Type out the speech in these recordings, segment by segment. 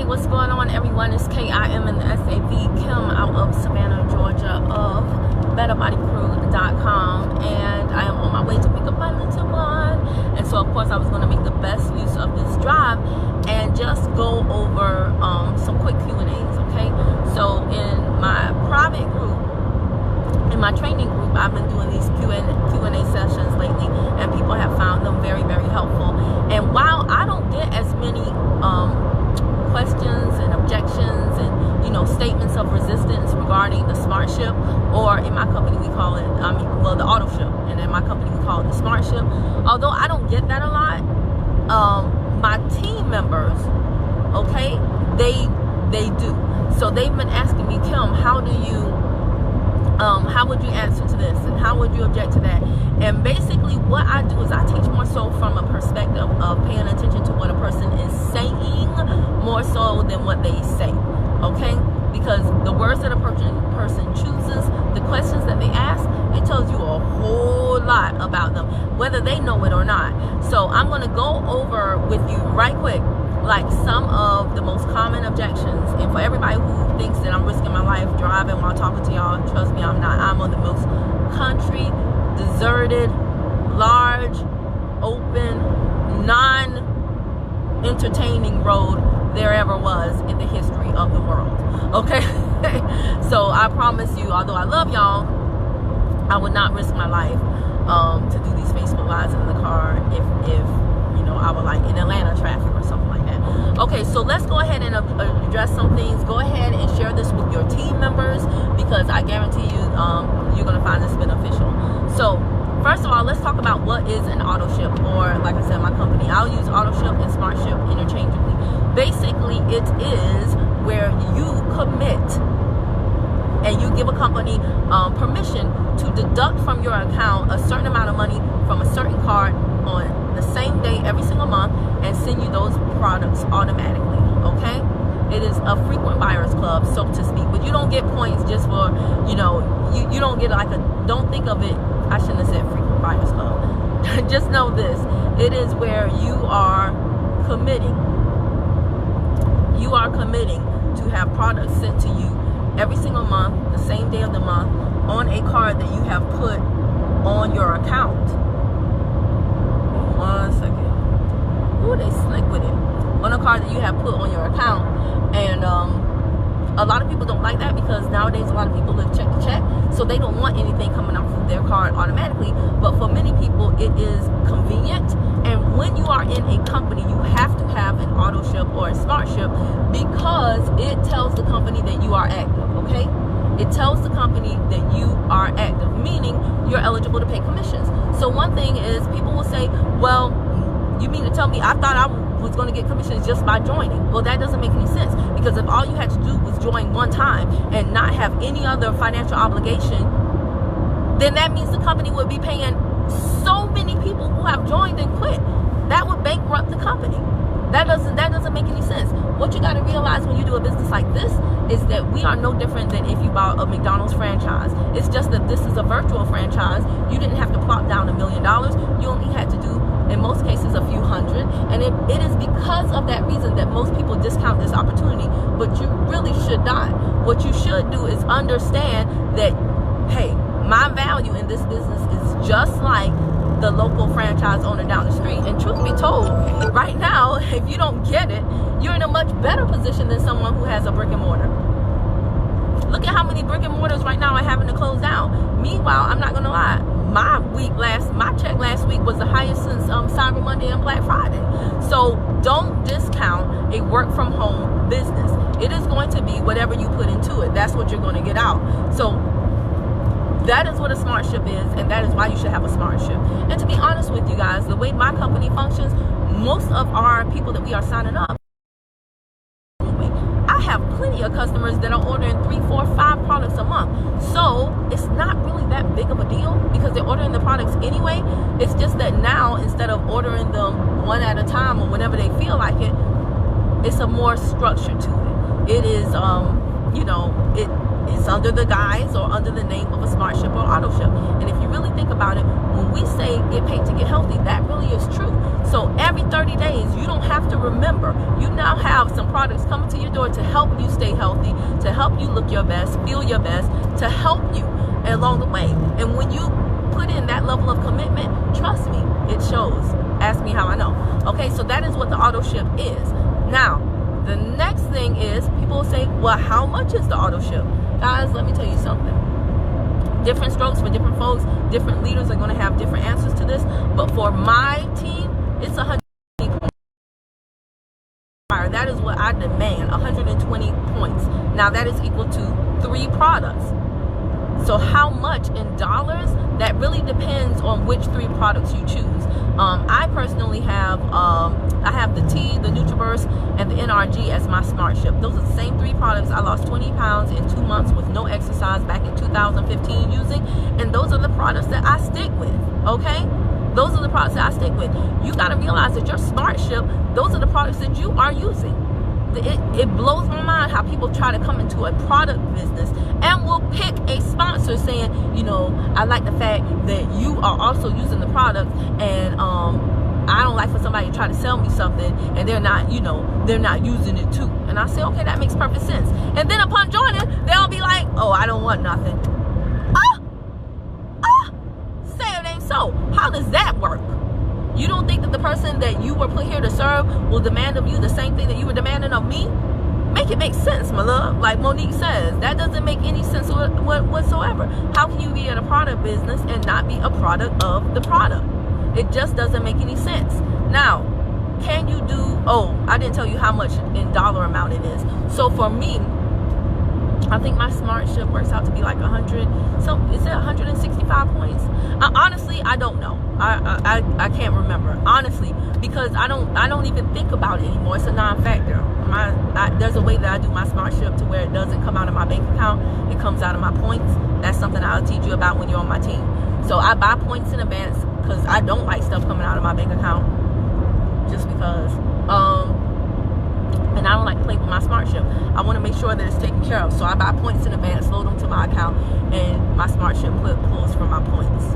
Hey, what's going on, everyone? It's K-I-M and the S-A-V, Kim, out of Savannah, Georgia, of BetterBodyCrew.com, and I am on my way to pick up my little one. And so, of course, I was going to make the best use of this drive and just go over some quick Q&As, okay? So, in my private group, in my training group, I've been doing these Q&A sessions lately, and people have found them very, very helpful. And while I don't get as many questions and objections and statements of resistance regarding the Smartship, or in my company we call it the Autoship, and in my company we call it the Smartship, although I don't get that a lot, my team members, okay, they do. So they've been asking me, Kim, how would you answer to this, and how would you object to that? And basically what I do is I teach more so from a perspective of paying attention to what a person is saying more so than what they say, okay? Because the words that a person chooses, the questions that they ask, it tells you a whole lot about them, whether they know it or not. So I'm going to go over with you right quick, like some of the most common objections. And for everybody who thinks that I'm risking my life driving while talking to y'all, trust me, I'm not. I'm on the most country, deserted, large, open, non-entertaining road there ever was in the history of the world, okay? So I promise you, although I love y'all, I would not risk my life to do these Facebook Lives in the car if I were like in Atlanta traffic or something like that. Okay, so let's go ahead and address some things. Go ahead and share this with your team members, because I guarantee you, you're gonna find this beneficial. So first of all, let's talk about what is an Autoship, or like I said, my company, I'll use Autoship and Smartship interchangeably. Basically, it is where you commit and you give a company permission to deduct from your account a certain amount of money from a certain card on the same day every single month and send you those products automatically, okay? It is a frequent buyers club, so to speak, but you don't get points just for, you don't get like don't think of it, I shouldn't have said frequent buyers club. Just know this, it is where you are committing to have products sent to you every single month, the same day of the month, on a card that you have put on your account. 1 second. Ooh, they slick with it. On a card that you have put on your account. And a lot of people don't like that, because nowadays a lot of people live check to check, so they don't want anything coming out from their card automatically. But for many people, it is convenient. And when you are in a company, you have to have an Autoship or a Smartship, because it tells the company that you are active, okay? It tells the company that you are active, meaning you're eligible to pay commissions. So one thing is, people will say, well, you mean to tell me I thought I was going to get commissions just by joining? Well, that doesn't make any sense, because if all you had to do was join one time and not have any other financial obligation, then that means the company would be paying so many people who have joined and quit. That would bankrupt the company. That doesn't make any sense. What you got to realize when you do a business like this is that we are no different than if you bought a McDonald's franchise. It's just that this is a virtual franchise. You didn't have to plop down $1 million. You only had to do, in most cases, a few hundred. And it is because of that reason that most people discount this opportunity. But you really should not. What you should do is understand that, hey, my value in this business is just like the local franchise owner down the street. And truth be told, right now, if you don't get it, you're in a much better position than someone who has a brick and mortar. Look at how many brick and mortars right now are having to close down. Meanwhile, I'm not gonna lie, my check last week was the highest since Cyber Monday and Black Friday. So don't discount a work from home business. It is going to be whatever you put into it. That's what you're going to get out. So that is what a Smartship is, and that is why you should have a Smartship. And to be honest with you guys, the way my company functions, most of our people that we are signing up, I have plenty of customers that are ordering 3, 4, 5 products a month. So it's not really that big of a deal, because they're ordering the products anyway. It's just that now, instead of ordering them one at a time or whenever they feel like it, it's a more structure to it. It is, it's under the guise or under the name of a Smartship or Autoship. And if you really think about it, when we say get paid to get healthy, that really is true. So every 30 days, you don't have to remember. You now have some products coming to your door to help you stay healthy, to help you look your best, feel your best, to help you along the way. And when you put in that level of commitment, trust me, it shows. Ask me how I know. Okay, so that is what the auto ship is. Now, the next thing is, people will say, well, how much is the auto ship? Guys, let me tell you something. Different strokes for different folks. Different leaders are going to have different answers to this. But for my team, it's 120 points. That is what I demand, 120 points. Now, that is equal to 3 products. So how much in dollars? That really depends on which 3 products you choose. I personally have I have the T, the NutriBurst, and the NRG as my Smartship. Those are the same 3 products I lost 20 pounds in 2 months with no exercise back in 2015 using, and those are the products that I stick with. Okay, those are the products that I stick with. You got to realize that your Smartship, those are the products that you are using. It blows my mind how people try to come into a product business and will pick a sponsor saying, you know, I like the fact that you are also using the product, and I don't like for somebody to try to sell me something and they're not, you know, they're not using it too. And I say, okay, that makes perfect sense. And then upon joining, they'll be like, oh, I don't want nothing. Say it ain't so. How does that work? You don't think that the person that you were put here to serve will demand of you the same thing that you were demanding of me? Make it make sense, my love. Like Monique says, that doesn't make any sense whatsoever. How can you be in a product business and not be a product of the product? It just doesn't make any sense. Now, can you do, oh, I didn't tell you how much in dollar amount it is. So for me, I think my Smartship works out to be like 100. So is it 165 points? Honestly, I don't know. I can't remember, honestly, because I don't even think about it anymore. It's a non-factor. There's a way that I do my Smartship to where it doesn't come out of my bank account. It comes out of my points. That's something I'll teach you about when you're on my team. So I buy points in advance because I don't like stuff coming out of my bank account. Just because. And I don't like to play with my Smartship. I want to make sure that it's taken care of. So I buy points in advance, load them to my account, and my Smartship pulls from my points.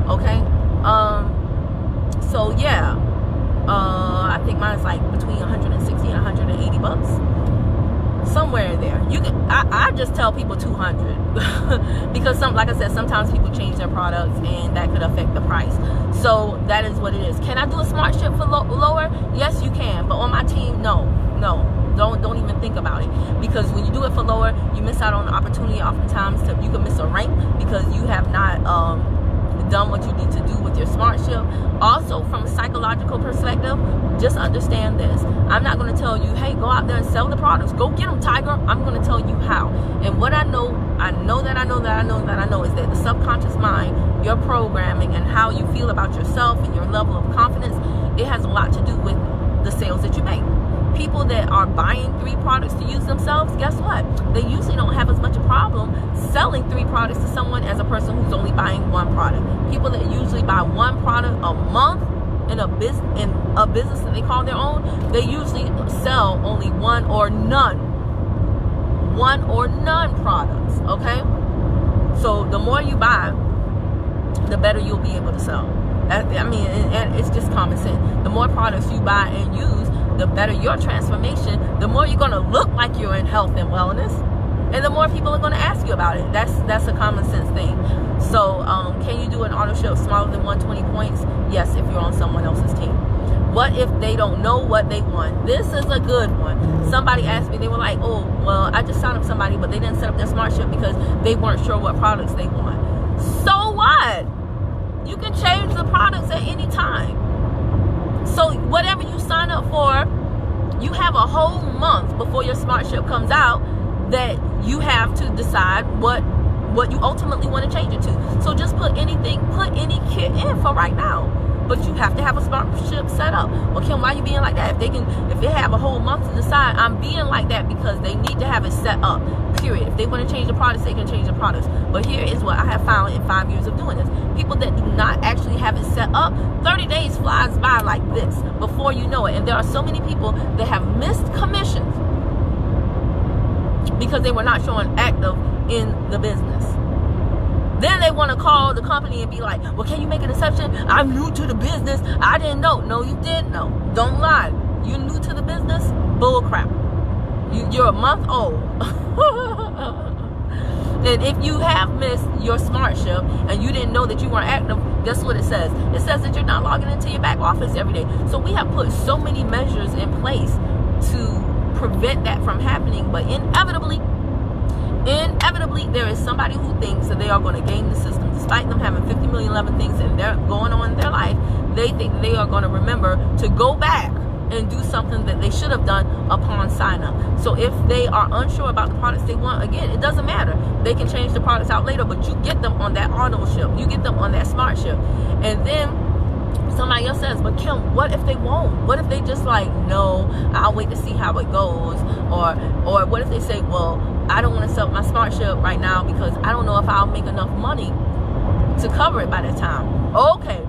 Okay? So yeah. I think mine's like between 160 and 180 bucks. Somewhere in there. You can I just tell people 200 because like I said, sometimes people change their products and that could affect the price. So that is what it is. Can I do a Smartship for lower? Yes, you can. But on my team, no. Don't even think about it, because when you do it for lower, you miss out on the opportunity. Oftentimes you can miss a rank because you have not done what you need to do with your Smartship. Also, from a psychological perspective, just understand this. I'm not going to tell you, hey, go out there and sell the products. Go get them, Tiger. I'm going to tell you how. And what I know is that the subconscious mind, your programming, and how you feel about yourself and your level of confidence, it has a lot to do with the sales that you make. People that are buying 3 products to use themselves, guess what? They usually don't have as much a problem selling 3 products to someone as a person who's only buying 1 product. People that usually buy 1 product a month in a business that they call their own, they usually sell only 1 or none products. Okay? So the more you buy, the better you'll be able to sell. And it's just common sense. The more products you buy and use, the better your transformation, the more you're going to look like you're in health and wellness, and the more people are going to ask you about it. That's a common sense thing. So can you do an auto ship smaller than 120 points? Yes, if you're on someone else's team. What if they don't know what they want? This is a good one. Somebody asked me, they were like, oh, well, I just signed up somebody, but they didn't set up their Smartship because they weren't sure what products they want. So what? You can change the products at any time. So whatever you sign up for, you have a whole month before your Smartship comes out that you have to decide what you ultimately want to change it to. So just put any kit in for right now. But you have to have a Smartship set up. Well, Kim, why are you being like that? If they have a whole month to decide, I'm being like that because they need to have it set up. Period. If they want to change the products, they can change the products. But here is what I have found in 5 years of doing this. People that do not actually have it set up, 30 days flies by like this before you know it. And there are so many people that have missed commissions because they were not showing active in the business. Then they want to call the company and be like, well, can you make an exception? I'm new to the business. I didn't know. No, you didn't know. Don't lie. You're new to the business? Bull crap. You're a month old. And if you have missed your Smartship and you didn't know that you weren't active, guess what it says? It says that you're not logging into your back office every day. So we have put so many measures in place to prevent that from happening. But inevitably, there is somebody who thinks that they are going to game the system. Despite them having 50 million other things and they're going on in their life, they think they are going to remember to go back and do something that they should have done upon sign up. So if they are unsure about the products they want, again, it doesn't matter. They can change the products out later, but you get them on that auto ship. You get them on that smart ship. And then somebody else says, but Kim, what if they won't? What if they just like, no, I'll wait to see how it goes? Or what if they say, well, I don't want to sell my smart ship right now because I don't know if I'll make enough money to cover it by that time. Okay.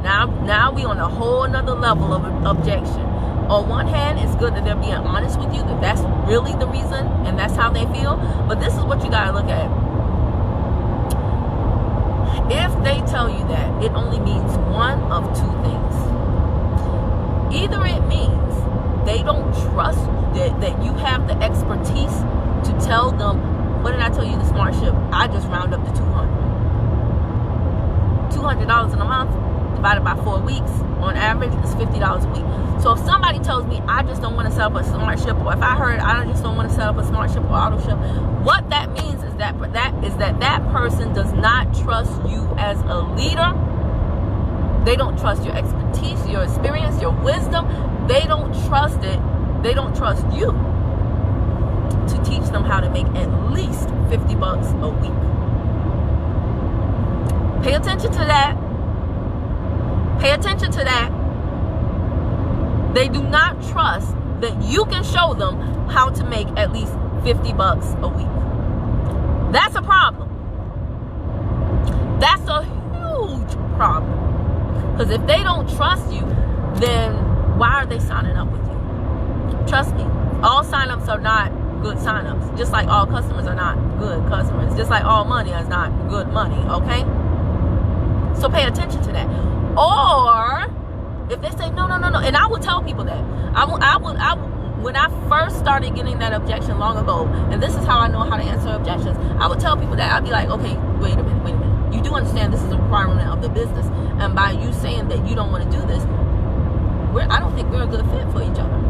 Now we on a whole nother level of objection. On one hand, it's good that they're being honest with you, that that's really the reason and that's how they feel. But this is what you gotta look at. If they tell you that, it only means one of two things. Either it means they don't trust that you have the expertise to tell them, what did I tell you, the Smartship? I just round up to $200 in a month. Divided by 4 weeks, on average, it's $50 a week. So if somebody tells me I just don't want to set up a smart ship, or if I heard I just don't want to set up a smart ship or auto ship, what that means is that person does not trust you as a leader. They don't trust your expertise, your experience, your wisdom. They don't trust it. They don't trust you to teach them how to make at least $50 a week. Pay attention to that. Pay attention to that. They do not trust that you can show them how to make at least $50 a week. That's a problem. That's a huge problem. Because if they don't trust you, then why are they signing up with you? Trust me, all signups are not good signups. Just like all customers are not good customers. Just like all money is not good money, okay? So pay attention to that. Or if they say no, and I will tell people that. When I first started getting that objection long ago, and this is how I know how to answer objections, I would tell people that. I'd be like, okay, wait a minute. You do understand this is a requirement of the business, and by you saying that you don't want to do this, I don't think we're a good fit for each other.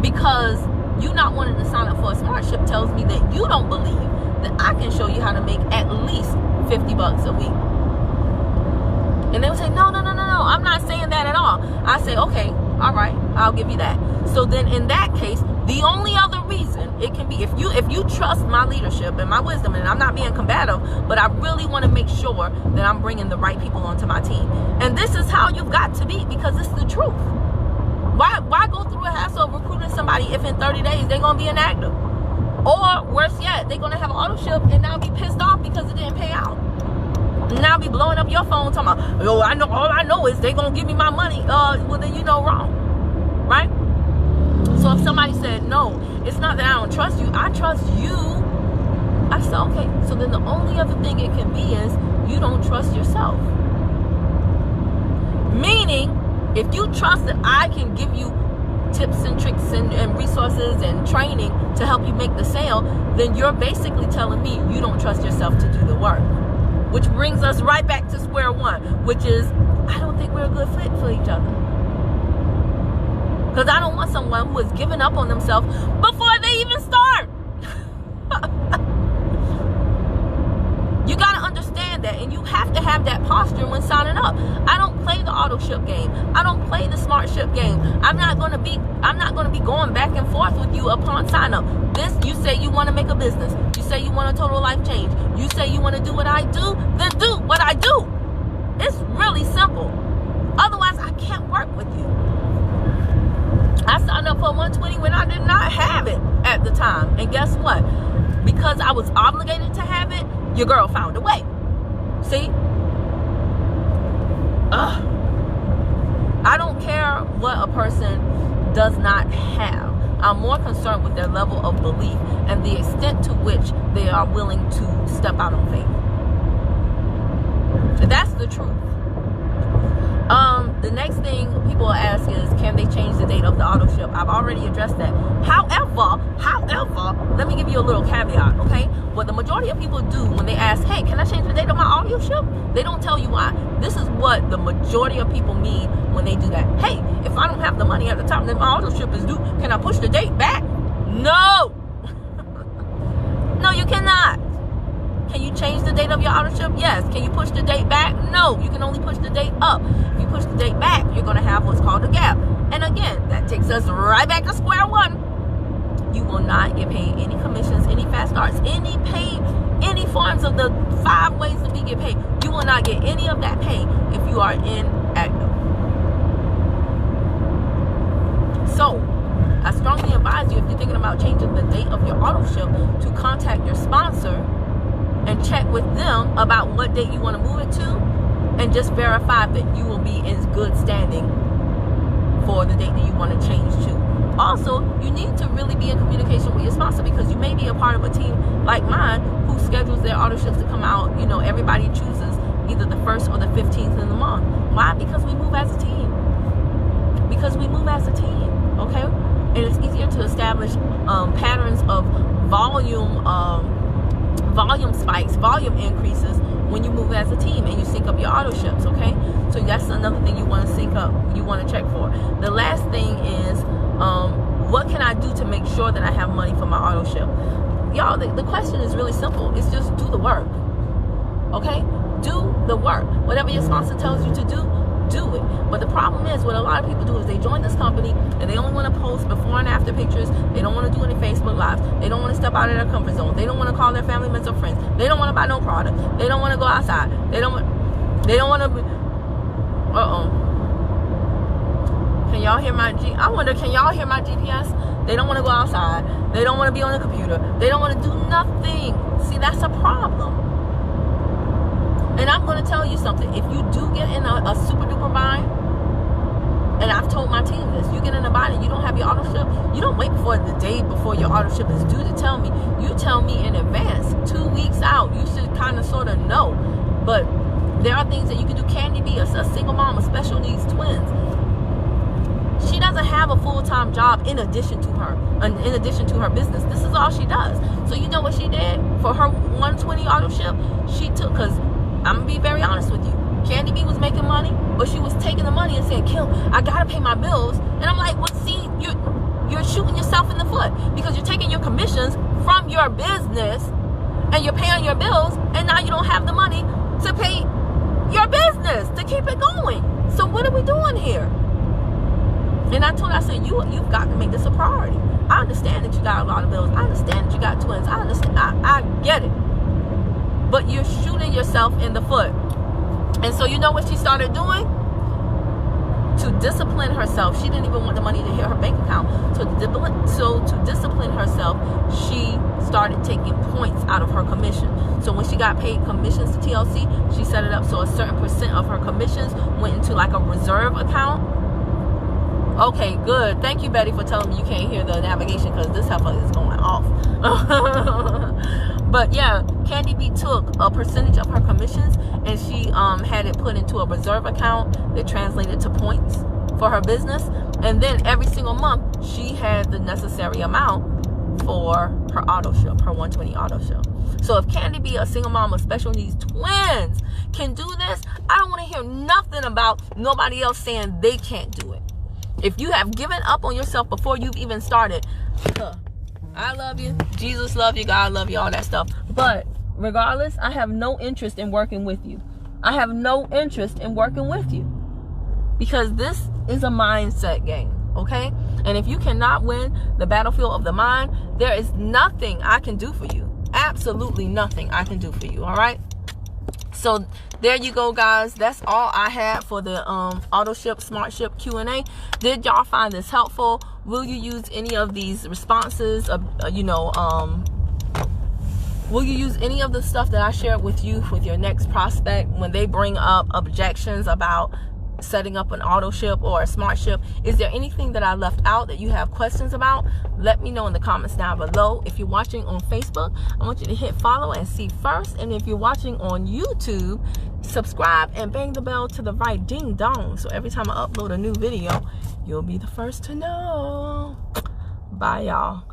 Because you not wanting to sign up for a Smartship tells me that you don't believe that I can show you how to make at least $50 a week. And they would say, no, I'm not saying that at all. I say, okay, all right, I'll give you that. So then in that case, the only other reason it can be, if you trust my leadership and my wisdom, and I'm not being combative, but I really want to make sure that I'm bringing the right people onto my team. And this is how you've got to be, because it's the truth. Why go through a hassle of recruiting somebody if in 30 days they're going to be inactive? Or worse yet, they're going to have an auto ship and now be pissed off because it didn't pay out. Now be blowing up your phone talking about, oh, I know, all I know is they gonna give me my money. Well then you know wrong, right? So if somebody said, no, it's not that I don't trust you, I trust you, I said, okay, so then the only other thing it can be is you don't trust yourself. Meaning, if you trust that I can give you tips and tricks and resources and training to help you make the sale, then you're basically telling me you don't trust yourself to do the work. Which brings us right back to square one, which is, I don't think we're a good fit for each other. Because I don't want someone who has given up on themselves before they even start. You got to understand that, and you have to have that posture when signing up. I don't play the auto ship game. I don't play the smart ship game. I'm not going to be going back and forth with you upon sign up. You say you want to make a business. You say you want a total life change. You say you want to do what I do, then do what I do. It's really simple. Otherwise, I can't work with you. I signed up for 120 when I did not have it at the time. And guess what? Because I was obligated to have it, your girl found a way. See? I don't care what a person does not have. I'm more concerned with their level of belief and the extent to which they are willing to step out on faith. That's the truth. The next thing people ask is, can they change the date of the auto ship? I've already addressed that. However, let me give you a little caveat, okay? What the majority of people do when they ask, hey, can I change the date of my auto ship? They don't tell you why. This is what the majority of people mean when they do that. Hey, if I don't have the money at the time that my auto ship is due, can I push the date back? No. No, you cannot. Can you change the date of your auto ship? Yes. Can you push the date back? No. You can only push the date up. If you push the date back, you're going to have what's called a gap. And again, that takes us right back to square one. You will not get paid any commissions, any fast starts, any forms of the 5 ways that we get paid. You will not get any of that pay if you are inactive. So, I strongly advise you, if you're thinking about changing the date of your auto ship, to contact your sponsor and check with them about what date you want to move it to, and just verify that you will be in good standing for the date that you want to change to. Also, you need to really be in communication with your sponsor, because you may be a part of a team like mine who schedules their auto ships to come out. You know, everybody chooses either the 1st or the 15th in the month. Why? Because we move as a team. Okay? And it's easier to establish patterns of volume spikes, volume increases when you move as a team and you sync up your auto ships, okay? So that's another thing you want to sync up, you want to check for. The last thing is, what can I do to make sure that I have money for my auto ship? Y'all, the question is really simple. It's just do the work, okay? Do the work. Whatever your sponsor tells you to do it. But the problem is, what a lot of people do is they join this company and they only want to post before and after pictures. They don't want to do any Facebook Lives. They don't want to step out of their comfort zone. They don't want to call their family members or friends. They don't want to buy no product. They don't want to go outside. They don't want to be... Can y'all hear my I wonder, can y'all hear my GPS? They don't want to go outside. They don't want to be on the computer. They don't want to do nothing. See, that's a problem. And I'm going to tell you something. If you do get in a super duper bind, and I've told my team this, you get in a bind and you don't have your auto ship, you don't wait for the day before your auto ship is due to tell me. You tell me in advance, 2 weeks out. You should kind of sort of know. But there are things that you can do. Candy B, a single mom, a special needs twins. She doesn't have a full-time job in addition to her business. This is all she does. So you know what she did for her 120 auto ship? She took, because I'm going to be very honest with you, Candy B was making money, but she was taking the money and saying, Kim, I got to pay my bills. And I'm like, well, see, you're shooting yourself in the foot, because you're taking your commissions from your business and you're paying your bills, and now you don't have the money to pay your business to keep it going. So what are we doing here? And I told her, I said, you've got to make this a priority. I understand that you got a lot of bills. I understand that you got twins. I understand. I get it. But you're shooting yourself in the foot. And so you know what she started doing? To discipline herself. She didn't even want the money to hit her bank account. So to discipline herself, she started taking points out of her commission. So when she got paid commissions to TLC, she set it up so a certain percent of her commissions went into like a reserve account. Okay, good. Thank you, Betty, for telling me you can't hear the navigation, because this heifer is going off. But yeah, Candy B took a percentage of her commissions and she had it put into a reserve account that translated to points for her business. And then every single month, she had the necessary amount for her auto ship, her 120 auto ship. So if Candy B, a single mom of special needs twins, can do this, I don't want to hear nothing about nobody else saying they can't do it. If you have given up on yourself before you've even started, I love you, Jesus love you, God love you, all that stuff. But regardless, I have no interest in working with you. I have no interest in working with you, because this is a mindset game, okay? And if you cannot win the battlefield of the mind, there is nothing I can do for you. Absolutely nothing I can do for you, all right? So there you go, guys. That's all I had for the Autoship Smartship Q&A. Did y'all find this helpful? Will you use any of these responses? Will you use any of the stuff that I shared with you with your next prospect when they bring up objections about setting up an auto ship or a smart ship. Is there anything that I left out that you have questions about? Let me know in the comments down below. If you're watching on Facebook, I want you to hit follow and see first. And if you're watching on YouTube, subscribe and bang the bell to the right, ding dong, so every time I upload a new video, you'll be the first to know. Bye, y'all.